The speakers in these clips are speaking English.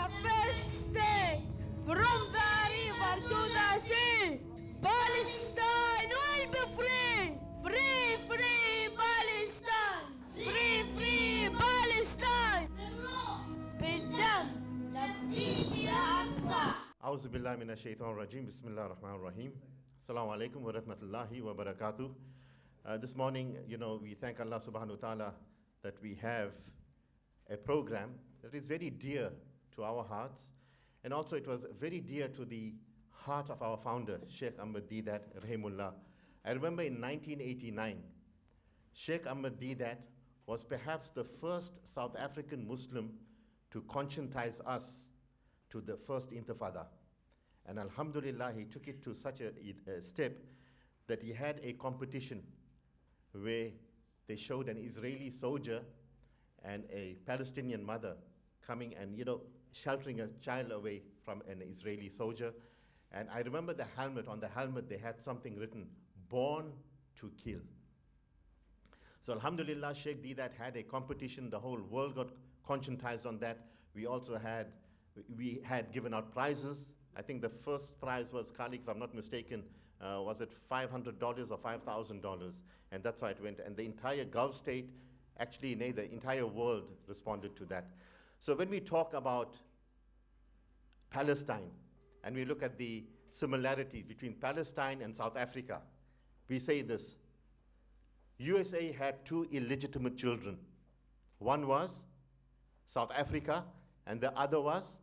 the first state, from the river to the sea. Palestine will be free. Free, free Palestine. Free, free Palestine. بالدم نفديك يا أقصى. أعوذ بالله من الشيطان الرجيم. بسم الله الرحمن الرحيم. Assalamu alaikum wa rahmatullahi wa barakatuh. This morning, we thank Allah subhanahu wa ta'ala that we have a program that is very dear to our hearts, and also it was very dear to the heart of our founder, Sheikh Ahmed Deedat, rahimullah. I remember in 1989, Sheikh Ahmed Deedat was perhaps the first South African Muslim to conscientize us to the first intifada. And alhamdulillah, he took it to such a step that he had a competition where they showed an Israeli soldier and a Palestinian mother coming and, sheltering a child away from an Israeli soldier. And I remember the helmet. On the helmet, they had something written, "Born to kill." So alhamdulillah, Sheikh Deedat had a competition. The whole world got conscientized on that. We had given out prizes. I think the first prize was, Khalik, if I'm not mistaken, was it $500 or $5,000? And that's how it went. And the entire Gulf state, actually, the entire world responded to that. So when we talk about Palestine, and we look at the similarities between Palestine and South Africa, we say this: USA had two illegitimate children. One was South Africa, and the other was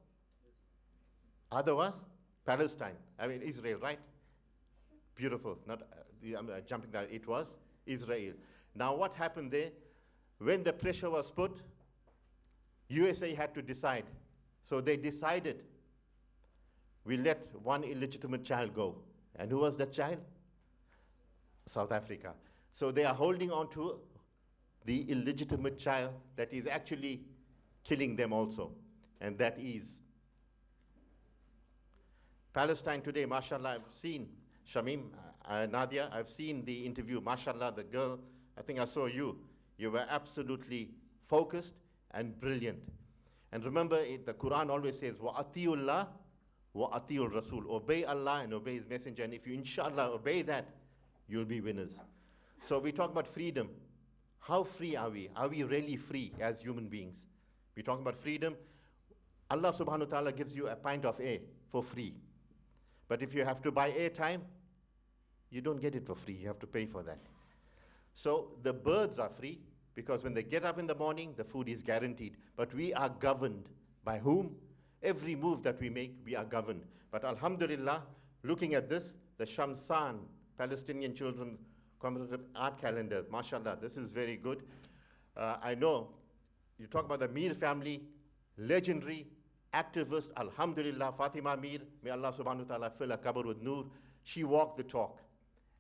Palestine. Israel, right? Beautiful. Not I'm jumping down. It was Israel. Now, what happened there? When the pressure was put, USA had to decide. So they decided, we let one illegitimate child go. And who was that child? South Africa. So they are holding on to the illegitimate child that is actually killing them also. And that is Palestine today. MashaAllah, I've seen Shamim, Nadia, I've seen the interview. MashaAllah, the girl, I think I saw you. You were absolutely focused and brilliant. And remember, the Quran always says, وَأَطِيعُ اللَّهِ وَأَطِيعُ الرَّسُولِ. Obey Allah and obey His Messenger. And if you, inshallah, obey that, you'll be winners. So we talk about freedom. How free are we? Are we really free as human beings? We talk about freedom. Allah subhanahu wa ta'ala gives you a pint of air for free. But if you have to buy airtime, you don't get it for free. You have to pay for that. So the birds are free because when they get up in the morning, the food is guaranteed. But we are governed by whom? Every move that we make, we are governed. But alhamdulillah, looking at this, the Shamsaan, Palestinian Children's Commemorative Art Calendar, mashallah, this is very good. I know, you talk about the Mir family, legendary activist, alhamdulillah, Fatima Mir, may Allah subhanahu wa ta'ala fill her qabr with nur. She walked the talk.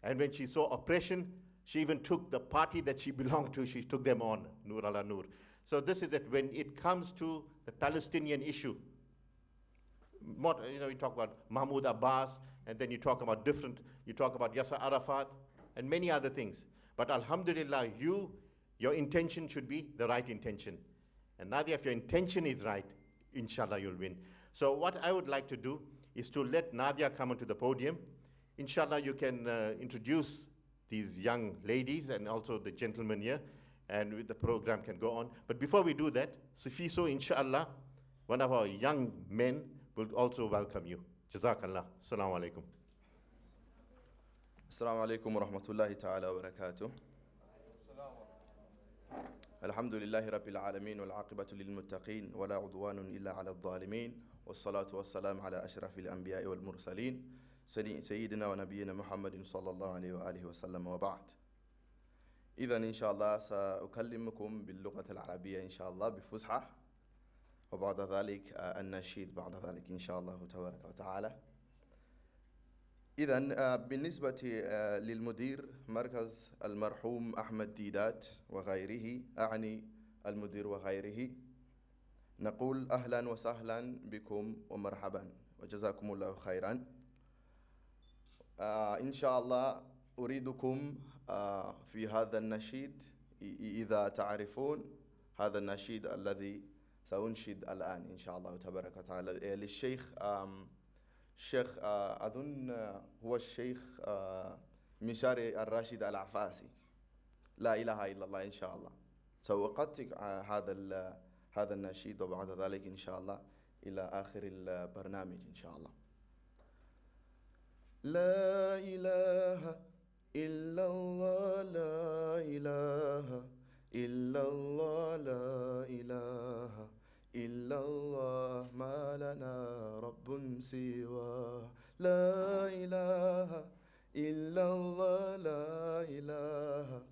And when she saw oppression, she even took the party that she belonged to, she took them on, nur ala nur. So this is it. When it comes to the Palestinian issue, you talk about Mahmoud Abbas, and then you talk about Yasser Arafat, and many other things. But alhamdulillah, your intention should be the right intention. And Nadia, if your intention is right, inshallah you'll win. So what I would like to do is to let Nadia come onto the podium. Inshallah you can introduce these young ladies and also the gentlemen here, and the program can go on. But before we do that, Sifiso, inshallah, one of our young men will also welcome you. Jazakallah. Assalamu alaikum. Assalamu alaikum wa rahmatullahi ta'ala wa barakatuh. Alhamdulillahi rabbil alameen wal aqibatu lil muttaqin wa la udwanun illa ala adh-dhalimin was salatu was salam ala ashrafil anbiya'i wal mursalin sayyidina wa nabiyyina Muhammadin sallallahu alayhi wa alihi wa sallam wa ba'd. إذن إن شاء الله سأكلمكم باللغة العربية إن شاء الله بفصحى وبعد ذلك النشيد بعد ذلك إن شاء الله تبارك وتعالى. إذن بالنسبة للمدير مركز المرحوم أحمد ديدات وغيره، أعني المدير وغيره، نقول أهلا وسهلا بكم ومرحبا وجزاكم الله خيرا. إن شاء الله أريدكم في هذا النشيد، إذا تعرفون هذا النشيد الذي سأنشد الآن إن شاء الله تبارك وتعالى للشيخ الشيخ أظن هو الشيخ مشاري الراشد العفاسي. لا إله إلا الله إن شاء الله. سأقطع هذا النشيد وبعد ذلك إن شاء الله إلى آخر البرنامج إن شاء الله. لا إله إلا الله لا إله إلا الله لا إله إلا الله ما لنا رب سواه. لا إله إلا الله لا إله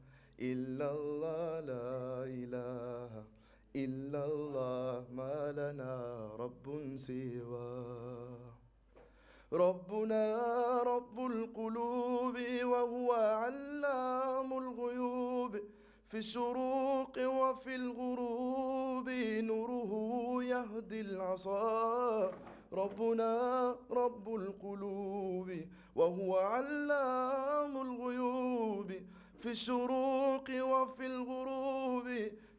إلا الله لا إله إلا الله ما لنا رب سواه. ربنا رب القلوب وهو علام الغيوب في الشروق وفي الغروب نوره يهدي العصا. ربنا رب القلوب وهو علام الغيوب في الشروق وفي الغروب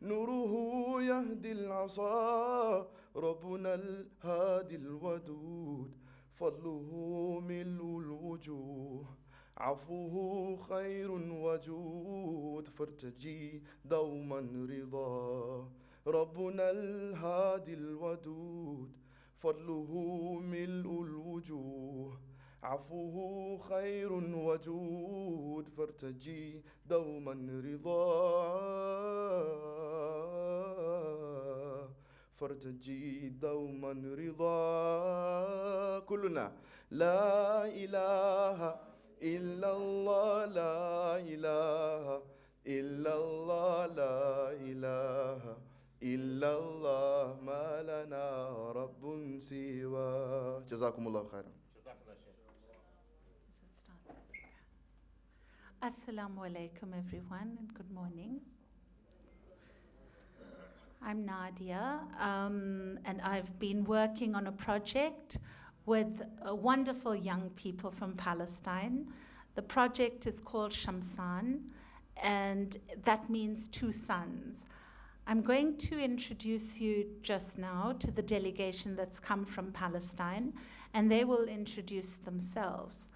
نوره يهدي العصا. ربنا الهادي الودود فضله ملء الوجوه عفوه خير وجود فارتجي دوما رضاه. ربنا الهادي الودود فضله ملء الوجوه عفوه خير وجود فارتجي دوما رضاه. فارتجي دوما رضا. كلنا لا إله إلا الله لا إله إلا الله لا إله إلا الله ما لنا رب سواه. جزاكم الله خيرا. Assalamu alaikum everyone and good morning. I'm Nadia and I've been working on a project with wonderful young people from Palestine. The project is called Shamsaan and that means two suns. I'm going to introduce you just now to the delegation that's come from Palestine and they will introduce themselves.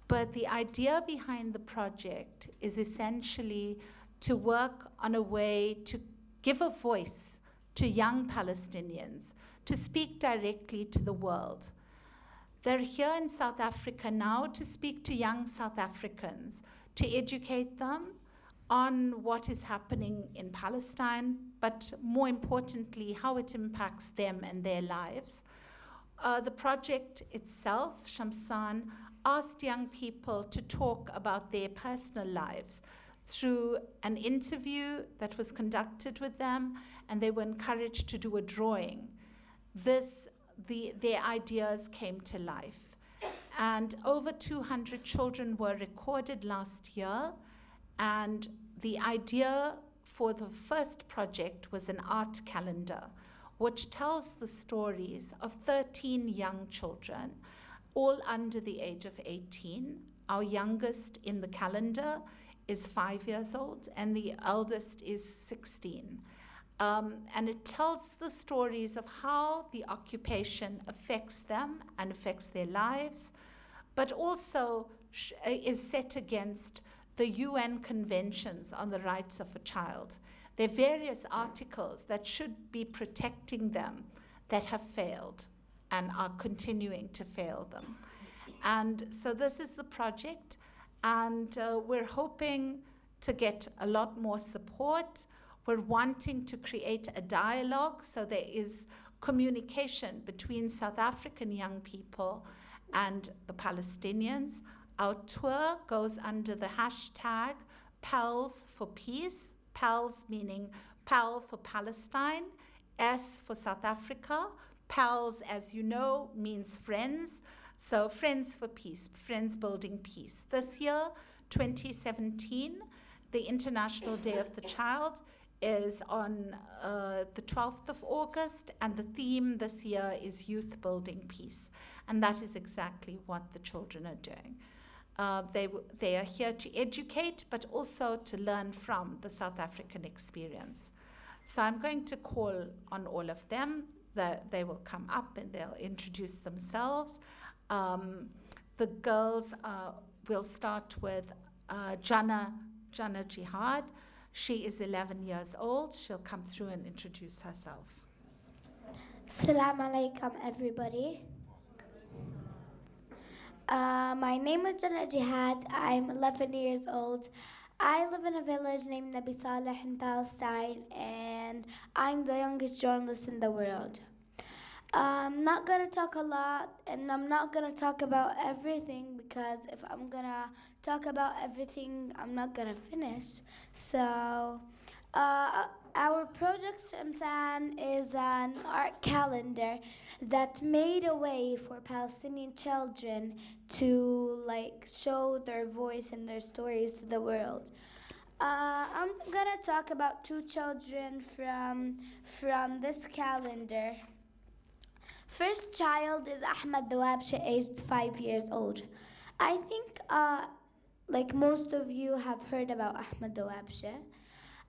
But the idea behind the project is essentially to work on a way to give a voice to young Palestinians, to speak directly to the world. They're here in South Africa now to speak to young South Africans, to educate them on what is happening in Palestine, but more importantly, how it impacts them and their lives. The project itself, Shamsaan, asked young people to talk about their personal lives through an interview that was conducted with them, and they were encouraged to do a drawing. Their ideas came to life. And over 200 children were recorded last year, and the idea for the first project was an art calendar, which tells the stories of 13 young children, all under the age of 18. Our youngest in the calendar is 5 years old, and the eldest is 16. And it tells the stories of how the occupation affects them and affects their lives, but also is set against the UN conventions on the rights of a child. There are various articles that should be protecting them that have failed and are continuing to fail them. And so this is the project, and we're hoping to get a lot more support. We're wanting to create a dialogue so there is communication between South African young people and the Palestinians. Our tour goes under the hashtag PALS for Peace, PALS meaning PAL for Palestine, S for South Africa. PALS, as you know, means friends. So Friends for Peace, Friends Building Peace. This year, 2017, the International Day of the Child is on the 12th of August, and the theme this year is Youth Building Peace. And that is exactly what the children are doing. They are here to educate, but also to learn from the South African experience. So I'm going to call on all of them. They will come up and they'll introduce themselves. The girls will start with Janna Jihad. She is 11 years old. She'll come through and introduce herself. Assalamu alaikum, everybody. My name is Janna Jihad. I'm 11 years old. I live in a village named Nabi Saleh in Palestine, and I'm the youngest journalist in the world. I'm not going to talk a lot, and I'm not going to talk about everything, because if I'm going to talk about everything, I'm not going to finish. So, our project Shamsaan is an art calendar that made a way for Palestinian children to show their voice and their stories to the world. I'm gonna talk about two children from this calendar. First child is Ahmed Dawabshe, aged 5 years old. I think most of you have heard about Ahmed Dawabshe.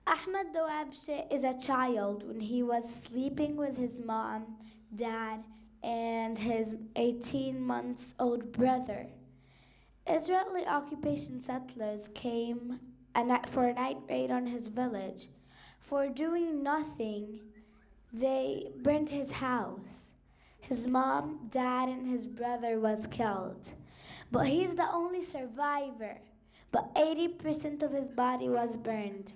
Ahmed Dawabshe is a child when he was sleeping with his mom, dad, and his 18 months old brother. Israeli occupation settlers came for a night raid on his village. For doing nothing, they burned his house. His mom, dad, and his brother was killed. But he's the only survivor. But 80% of his body was burned.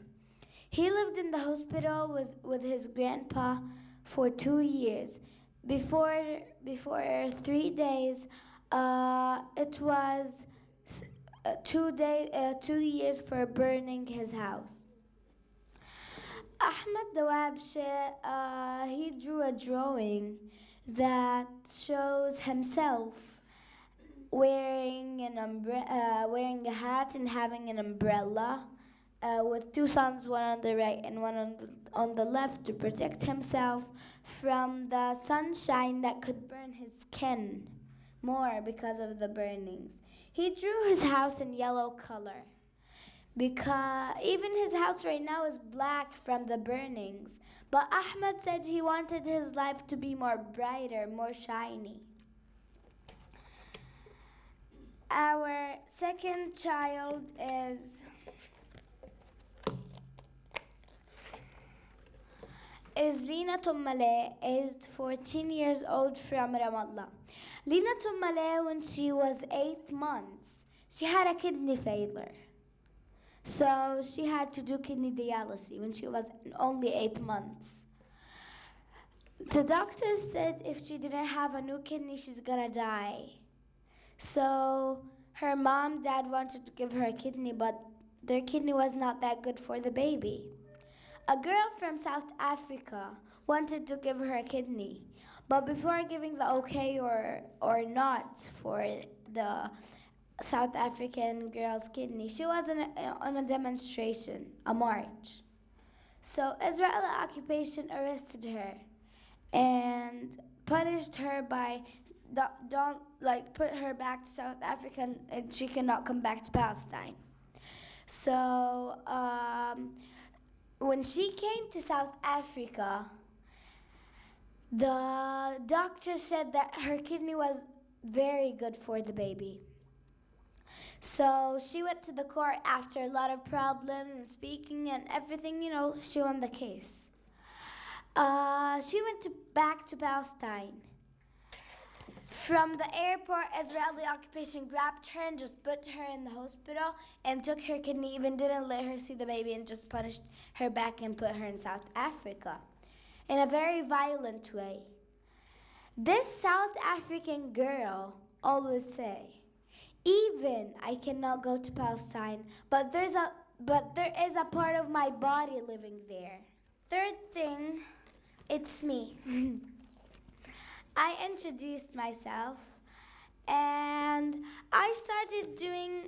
He lived in the hospital with his grandpa for 2 years. Before 3 days, it was 2 years for burning his house. Ahmed Dawabshe, he drew a drawing that shows himself wearing a hat and having an umbrella. With two sons, one on the right and one on the left, to protect himself from the sunshine that could burn his skin more because of the burnings. He drew his house in yellow color, because even his house right now is black from the burnings. But Ahmed said he wanted his life to be more brighter, more shiny. Our second child is Lina Tummale, aged 14 years old, from Ramallah. Lina Tummale, when she was 8 months, she had a kidney failure. So she had to do kidney dialysis when she was only 8 months. The doctor said if she didn't have a new kidney, she's gonna die. So her mom, dad wanted to give her a kidney, but their kidney was not that good for the baby. A girl from South Africa wanted to give her a kidney, but before giving the okay or not for the South African girl's kidney, she was on a demonstration, a march. So Israeli occupation arrested her and punished her by put her back to South Africa, and she cannot come back to Palestine. So when she came to South Africa, the doctor said that her kidney was very good for the baby. So she went to the court after a lot of problems and speaking and everything, she won the case. She went back to Palestine. From the airport, Israeli occupation grabbed her and just put her in the hospital and took her kidney, even didn't let her see the baby, and just punished her back and put her in South Africa in a very violent way. This South African girl always say, even I cannot go to Palestine, but there is a part of my body living there. Third thing, it's me. I introduced myself, and I started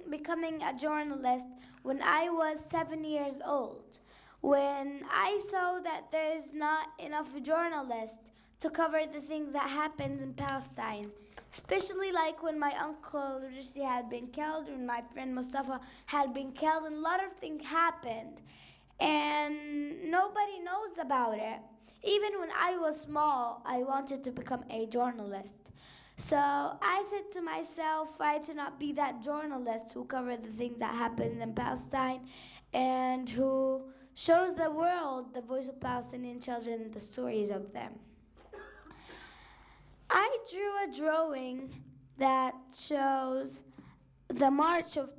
becoming a journalist when I was 7 years old, when I saw that there is not enough journalists to cover the things that happened in Palestine, especially like when my uncle Rishi had been killed, when my friend Mustafa had been killed, and a lot of things happened. and nobody knows about it. Even when I was small, I wanted to become a journalist. So I said to myself, why to not be that journalist who covers the things that happen in Palestine and who shows the world the voice of Palestinian children and the stories of them. I drew a drawing that shows the march of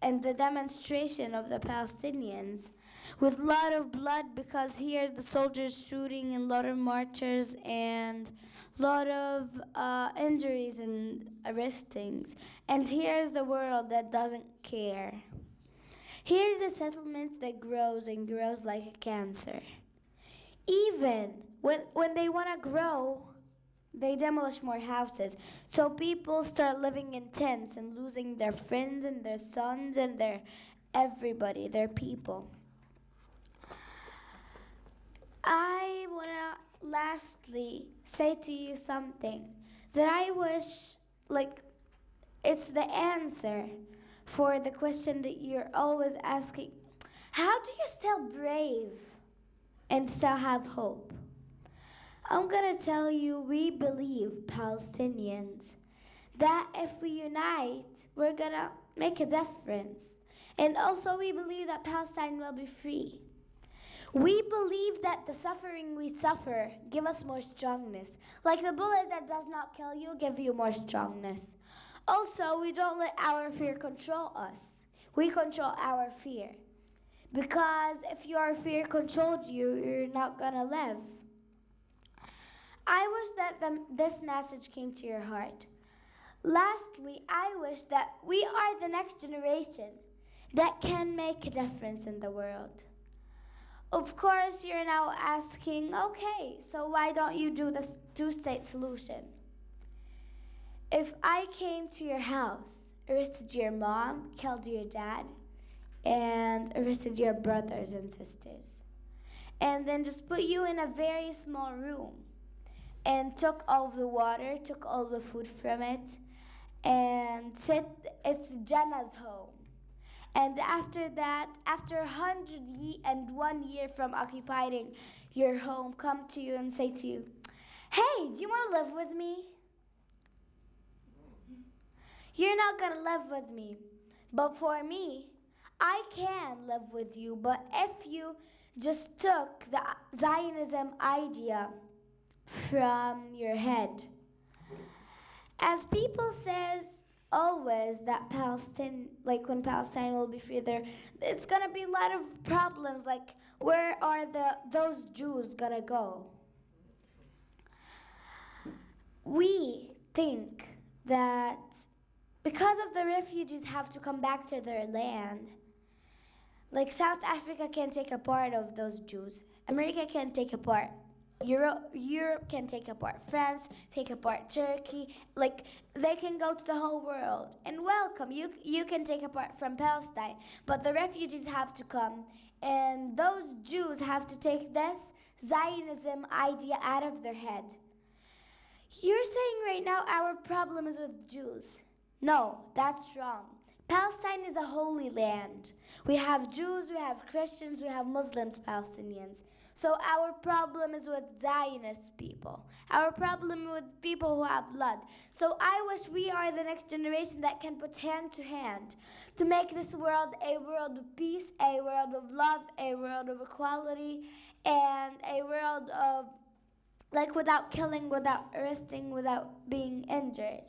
and the demonstration of the Palestinians with a lot of blood, because here's the soldiers shooting and a lot of marchers and a lot of injuries and arrestings. And here's the world that doesn't care. Here's a settlement that grows and grows like a cancer. Even when they want to grow, they demolish more houses. So people start living in tents and losing their friends and their sons and their everybody, their people. I want to lastly say to you something that I wish, it's the answer for the question that you're always asking. How do you still brave and still have hope? I'm gonna tell you, we believe, Palestinians, that if we unite, we're gonna make a difference. And also we believe that Palestine will be free. We believe that the suffering we suffer give us more strongness. Like the bullet that does not kill you, give you more strongness. Also, we don't let our fear control us. We control our fear. Because if your fear controlled you, you're not gonna live. I wish that this message came to your heart. Lastly, I wish that we are the next generation that can make a difference in the world. Of course, you're now asking, okay, so why don't you do this two-state solution? If I came to your house, arrested your mom, killed your dad, and arrested your brothers and sisters, and then just put you in a very small room, and took all the water, took all the food from it, and said it's Janna's home. And after that, after 101 years from occupying your home, come to you and say to you, hey, do you want to live with me? You're not going to live with me. But for me, I can live with you. But if you just took the Zionism idea from your head, as people says always that Palestine, like when Palestine will be free, it's gonna be a lot of problems, like where are those Jews gonna go? We think that because of the refugees have to come back to their land, like South Africa can take a part of those Jews, America can take a part, Europe can take apart France, take apart Turkey, like they can go to the whole world and welcome. You can take apart from Palestine, but the refugees have to come, and those Jews have to take this Zionism idea out of their head. You're saying right now our problem is with Jews. No, that's wrong. Palestine is a holy land. We have Jews, we have Christians, we have Muslims, Palestinians. So our problem is with Zionist people. Our problem with people who have blood. So I wish we are the next generation that can put hand to hand to make this world a world of peace, a world of love, a world of equality, and a world of, like, without killing, without arresting, without being injured.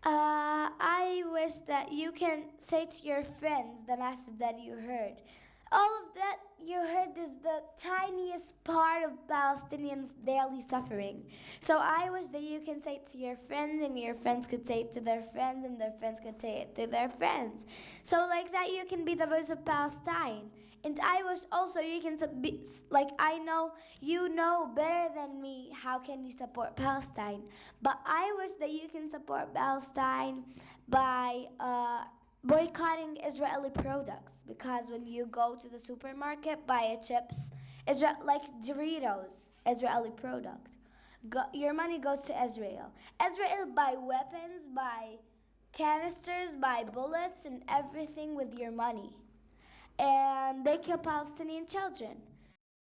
I wish that you can say to your friends the message that you heard. All of that you heard is the tiniest part of Palestinians' daily suffering. So I wish that you can say it to your friends, and your friends could say it to their friends, and their friends could say it to their friends. So like that you can be the voice of Palestine. And I wish also you can be, like, I know you know better than me how can you support Palestine. But I wish that you can support Palestine by boycotting Israeli products, because when you go to the supermarket, buy a chips, like Doritos, Israeli product, your money goes to Israel. Israel buy weapons, buy canisters, buy bullets, and everything with your money. And They kill Palestinian children.